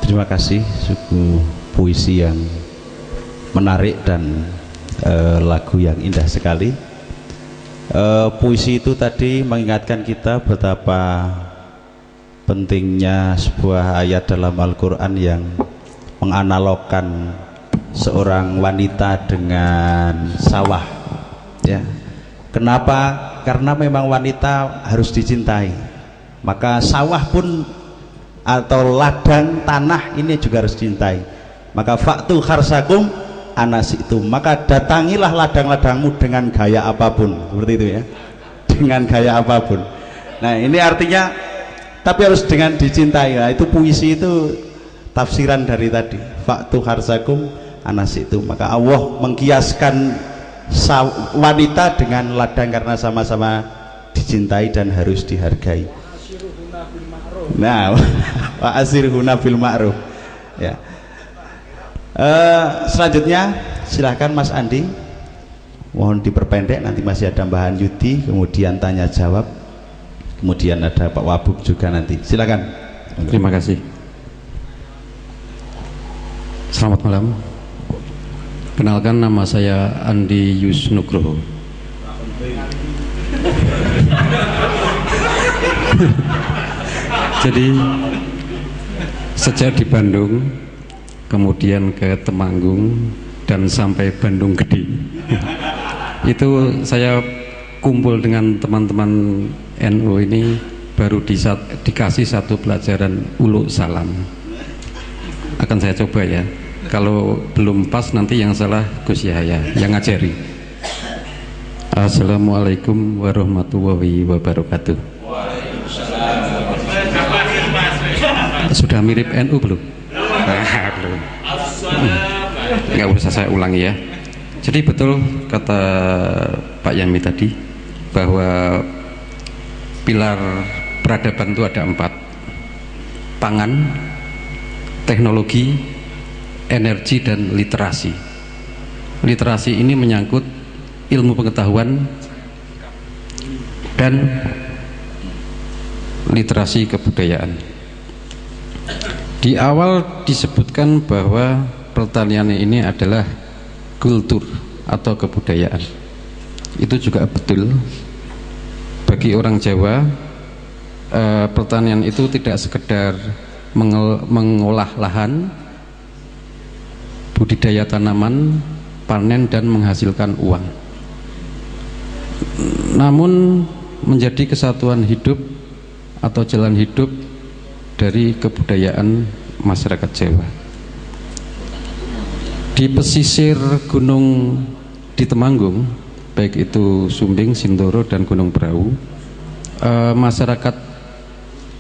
Terima kasih suku puisi yang menarik dan lagu yang indah sekali. Puisi itu tadi mengingatkan kita betapa pentingnya sebuah ayat dalam Al-Quran yang menganalogkan seorang wanita dengan sawah, ya. Kenapa? Karena memang wanita harus dicintai, maka sawah pun atau ladang tanah ini juga harus dicintai. Maka faktu harsakum anasitu, maka datangilah ladang-ladangmu dengan gaya apapun, seperti itu ya, dengan gaya apapun. Nah ini artinya, tapi harus dengan dicintai. Nah, itu puisi itu tafsiran dari tadi, faktu harsakum anasitu. Maka Allah mengkiaskan wanita dengan ladang karena sama-sama dicintai dan harus dihargai. Nah, wa asirhuna bil ma'ruf. Ya. Selanjutnya silahkan Mas Andi, mohon diperpendek, nanti masih ada Mbah Yudi, kemudian tanya jawab, kemudian ada Pak Wabub juga nanti. Silakan. Terima kasih. Selamat malam. Kenalkan, nama saya Andi Yusnugroho. Jadi sejak di Bandung, kemudian ke Temanggung dan sampai Bandung Gede, itu saya kumpul dengan teman-teman NU ini baru dikasih satu pelajaran uluk salam. Akan saya coba ya. Kalau belum pas nanti yang salah Gus Yahya yang ngajari. Assalamualaikum warahmatullahi wabarakatuh. Sudah mirip NU belum? Belum. Nggak usah saya ulangi ya. Jadi betul kata Pak Yami tadi bahwa pilar peradaban itu ada 4: pangan, teknologi, energi, dan literasi. Literasi ini menyangkut ilmu pengetahuan dan literasi kebudayaan. Di awal disebutkan bahwa pertanian ini adalah kultur atau kebudayaan. Itu juga betul. Bagi orang Jawa, pertanian itu tidak sekedar mengolah lahan, budidaya tanaman, panen dan menghasilkan uang, namun menjadi kesatuan hidup atau jalan hidup dari kebudayaan masyarakat Jawa. Di pesisir gunung di Temanggung, baik itu Sumbing, Sindoro, dan Gunung Prau, masyarakat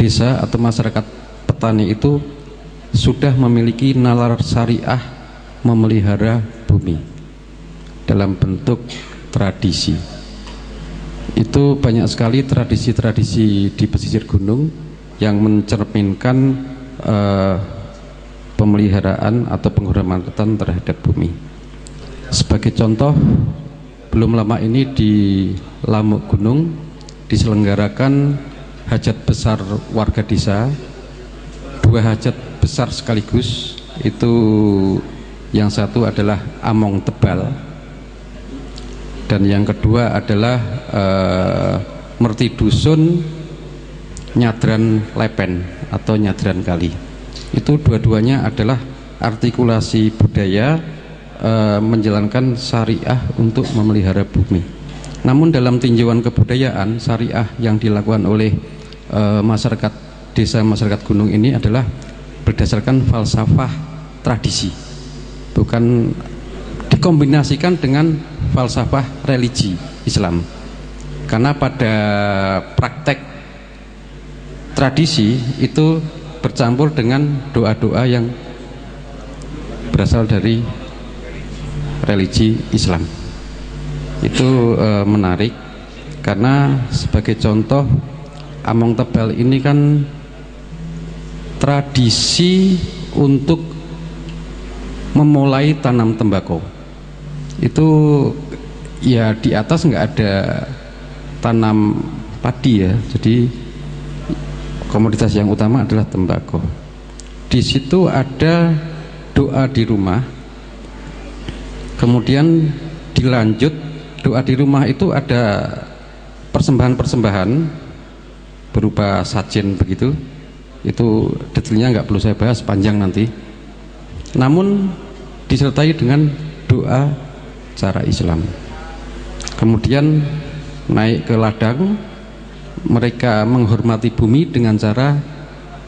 desa atau masyarakat petani itu sudah memiliki nalar syariah memelihara bumi dalam bentuk tradisi. Itu banyak sekali tradisi-tradisi di pesisir gunung yang mencerminkan pemeliharaan atau penghormatan terhadap bumi. Sebagai contoh, belum lama ini di Lamuk Gunung diselenggarakan hajat besar warga desa, 2 hajat besar sekaligus. Itu yang satu adalah among tebal dan yang kedua adalah merti dusun nyadran lepen atau nyadran kali. Itu dua-duanya adalah artikulasi budaya menjalankan syariah untuk memelihara bumi. Namun dalam tinjauan kebudayaan, syariah yang dilakukan oleh masyarakat desa, masyarakat gunung ini adalah berdasarkan falsafah tradisi, bukan dikombinasikan dengan falsafah religi Islam. Karena pada praktek tradisi itu bercampur dengan doa-doa yang berasal dari religi Islam. Itu menarik karena sebagai contoh, among tebal ini kan tradisi untuk memulai tanam tembakau. Itu ya di atas nggak ada tanam padi ya, jadi komoditas yang utama adalah tembakau. Di situ ada doa di rumah, kemudian dilanjut doa di rumah itu ada persembahan-persembahan berupa sajen begitu. Itu detailnya nggak perlu saya bahas, panjang nanti. Namun disertai dengan doa cara Islam. Kemudian naik ke ladang, mereka menghormati bumi dengan cara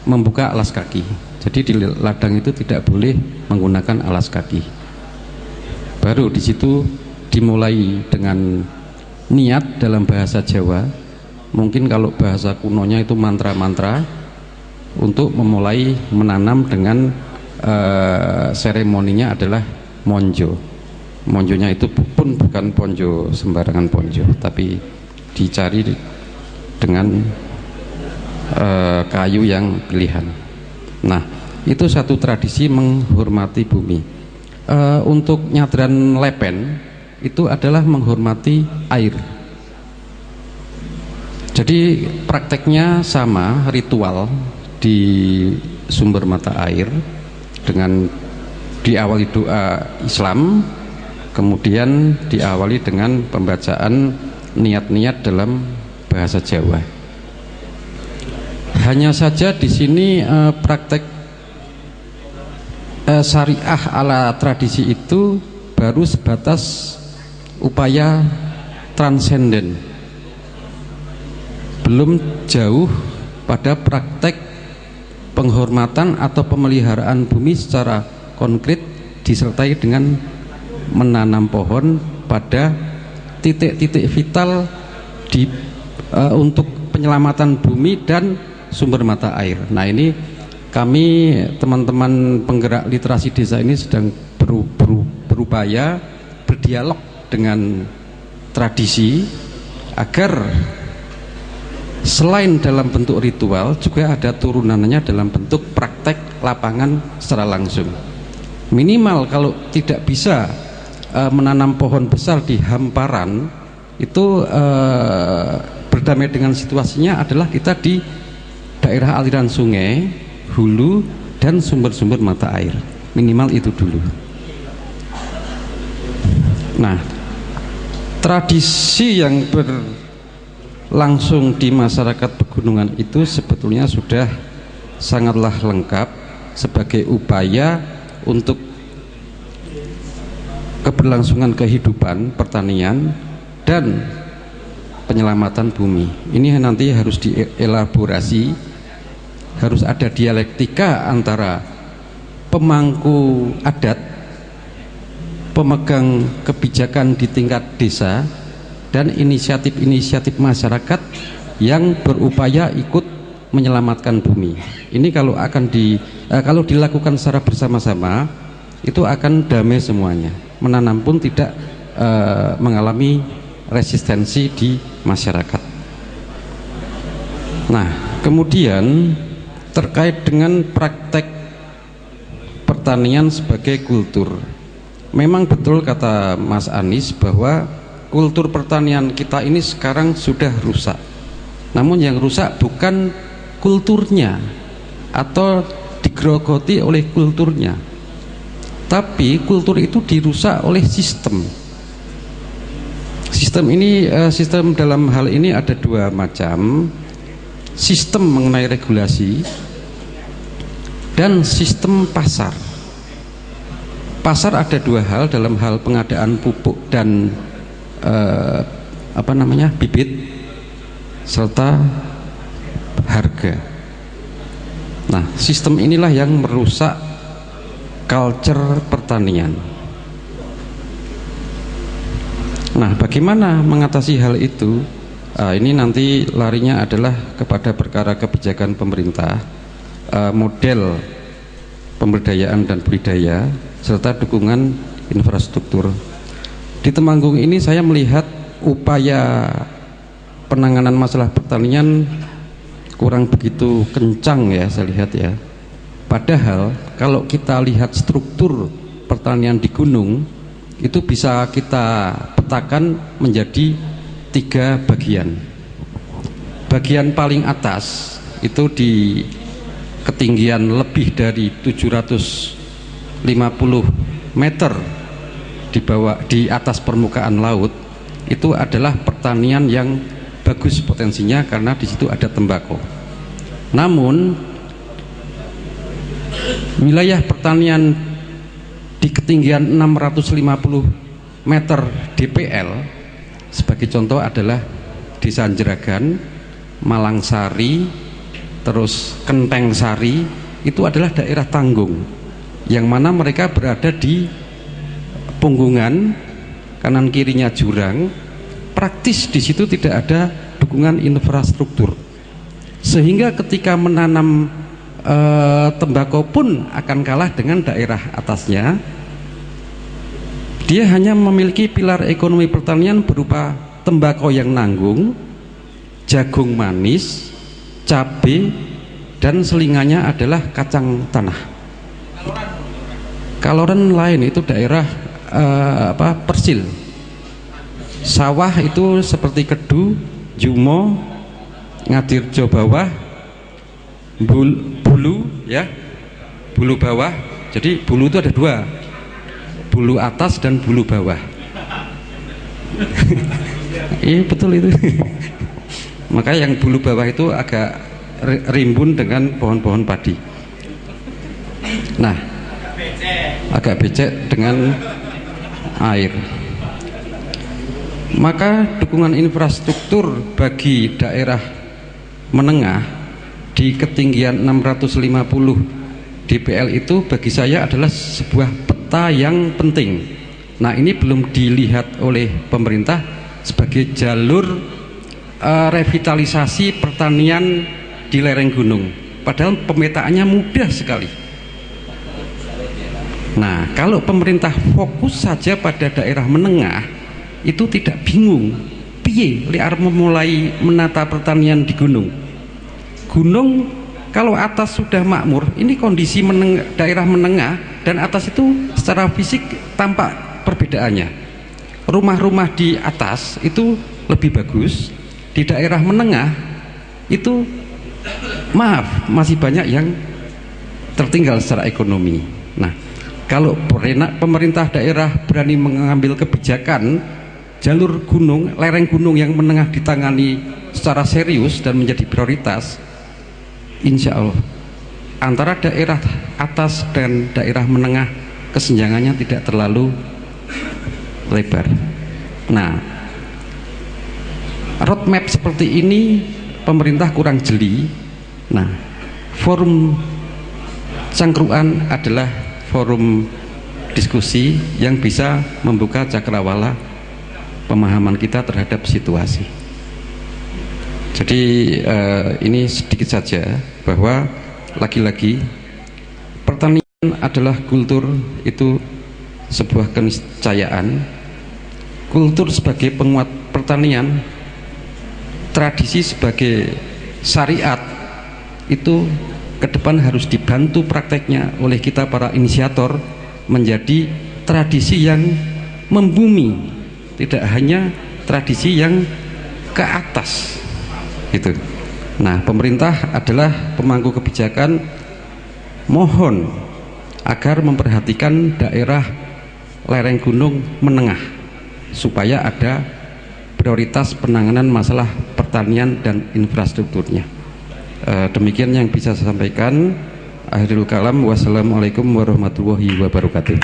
membuka alas kaki. Jadi di ladang itu tidak boleh menggunakan alas kaki. Baru di situ dimulai dengan niat dalam bahasa Jawa. Mungkin kalau bahasa kunonya itu mantra-mantra untuk memulai menanam dengan seremoninya adalah monjo. Monjonya itu pun bukan ponjo sembarangan ponjo, tapi dicari dengan kayu yang pilihan. Nah, itu satu tradisi menghormati bumi. Untuk nyadran lepen itu adalah menghormati air. Jadi prakteknya sama, ritual di sumber mata air dengan diawali doa Islam, kemudian diawali dengan pembacaan niat-niat dalam bahasa Jawa. Hanya saja di sini praktek syariah ala tradisi itu baru sebatas upaya transenden, belum jauh pada praktek penghormatan atau pemeliharaan bumi secara konkret disertai dengan menanam pohon pada titik-titik vital untuk penyelamatan bumi dan sumber mata air. Nah, ini kami teman-teman penggerak literasi desa ini sedang berupaya berdialog dengan tradisi agar selain dalam bentuk ritual juga ada turunannya dalam bentuk praktek lapangan secara langsung. Minimal kalau tidak bisa menanam pohon besar di hamparan itu berdamai dengan situasinya adalah kita di daerah aliran sungai, hulu, dan sumber-sumber mata air. Minimal itu dulu. Nah, tradisi yang berlangsung di masyarakat pegunungan itu sebetulnya sudah sangatlah lengkap sebagai upaya untuk keberlangsungan kehidupan pertanian dan penyelamatan bumi. Ini nanti harus dielaborasi, harus ada dialektika antara pemangku adat, pemegang kebijakan di tingkat desa, dan inisiatif-inisiatif masyarakat yang berupaya ikut menyelamatkan bumi. Ini kalau kalau dilakukan secara bersama-sama itu akan damai semuanya. Menanam pun tidak mengalami resistensi di masyarakat. Nah, kemudian terkait dengan praktek pertanian sebagai kultur, memang betul kata Mas Anies bahwa kultur pertanian kita ini sekarang sudah rusak. Namun yang rusak bukan kulturnya atau digerogoti oleh kulturnya, tapi kultur itu dirusak oleh sistem. Sistem dalam hal ini ada dua macam. Sistem mengenai regulasi dan sistem pasar. Pasar ada dua hal dalam hal pengadaan pupuk dan bibit serta harga. Nah, sistem inilah yang merusak culture pertanian. Nah, bagaimana mengatasi hal itu? Ini nanti larinya adalah kepada perkara kebijakan pemerintah, model pemberdayaan dan budidaya, serta dukungan infrastruktur. Di Temanggung ini saya melihat upaya penanganan masalah pertanian kurang begitu kencang ya, saya lihat ya. Padahal kalau kita lihat struktur pertanian di gunung itu bisa kita petakan menjadi 3 bagian. Bagian paling atas itu ketinggian lebih dari 750 meter di atas permukaan laut, itu adalah pertanian yang bagus potensinya karena di situ ada tembakau. Namun wilayah pertanian di ketinggian 650 meter DPL sebagai contoh adalah Desa Jeragan, Malangsari, terus Kenteng Sari, itu adalah daerah tanggung yang mana mereka berada di punggungan, kanan kirinya jurang, praktis di situ tidak ada dukungan infrastruktur, sehingga ketika menanam tembakau pun akan kalah dengan daerah atasnya. Dia hanya memiliki pilar ekonomi pertanian berupa tembakau yang nanggung, jagung manis, cabai, dan selingannya adalah kacang tanah. Kaloran lain itu daerah Persil. Sawah itu seperti Kedu, Jumo, Ngadirjo bawah, Bulu ya, Bulu bawah. Jadi bulu itu ada dua, bulu atas dan bulu bawah. Iya betul itu. Maka yang bulu bawah itu agak rimbun dengan pohon-pohon padi. Nah, agak becek dengan air. Maka dukungan infrastruktur bagi daerah menengah di ketinggian 650 DPL itu bagi saya adalah sebuah peta yang penting. Nah, ini belum dilihat oleh pemerintah sebagai jalur revitalisasi pertanian di lereng gunung, padahal pemetaannya mudah sekali. Nah, kalau pemerintah fokus saja pada daerah menengah, itu tidak bingung piye liar memulai menata pertanian di gunung. Gunung kalau atas sudah makmur, ini kondisi daerah menengah dan atas itu secara fisik tampak perbedaannya. Rumah-rumah di atas itu lebih bagus, di daerah menengah itu maaf masih banyak yang tertinggal secara ekonomi. Nah, kalau pemerintah daerah berani mengambil kebijakan jalur gunung, lereng gunung yang menengah ditangani secara serius dan menjadi prioritas, insya Allah antara daerah atas dan daerah menengah kesenjangannya tidak terlalu lebar. Nah, roadmap seperti ini pemerintah kurang jeli. Nah, forum cangkruan adalah forum diskusi yang bisa membuka cakrawala pemahaman kita terhadap situasi. Jadi ini sedikit saja bahwa lagi-lagi pertanian adalah kultur, itu sebuah keniscayaan. Kultur sebagai penguat pertanian, tradisi sebagai syariat, itu ke depan harus dibantu prakteknya oleh kita para inisiator menjadi tradisi yang membumi, tidak hanya tradisi yang ke atas gitu. Nah, pemerintah adalah pemangku kebijakan, mohon agar memperhatikan daerah lereng gunung menengah supaya ada prioritas penanganan masalah pertanian dan infrastrukturnya. Demikian yang bisa saya sampaikan. Akhirul kalam, wassalamualaikum warahmatullahi wabarakatuh.